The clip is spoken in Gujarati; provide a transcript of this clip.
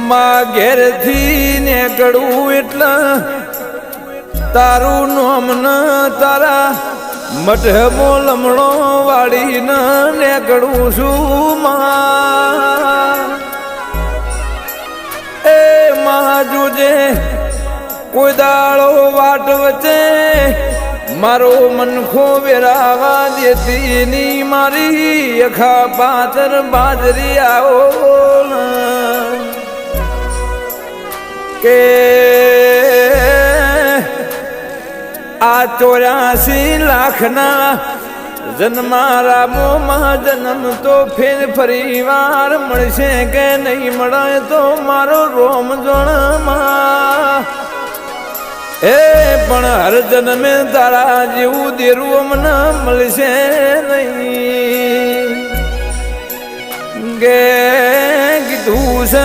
માં ઘેરથી નીકળું એટલે તારું નામ ન તારા મઢમો લમણો વાળીને નીકળું છું માં એ માં જોજે કોઈ દાળો વાટ વચ્ચે મારો મનખો વેરાવા દેતી ની મારી અખા પાતર બાજરી આવો કે આ 84 લાખના જન્મારા મોમાં જન્મ તો ફેર ફરી વાર મળશે કે નહીં મળે તો મારો રોમ જોણમાં એ પણ હર જન્મે તારા જેવું દેરું મને મળશે નહીં ગે કીધું છે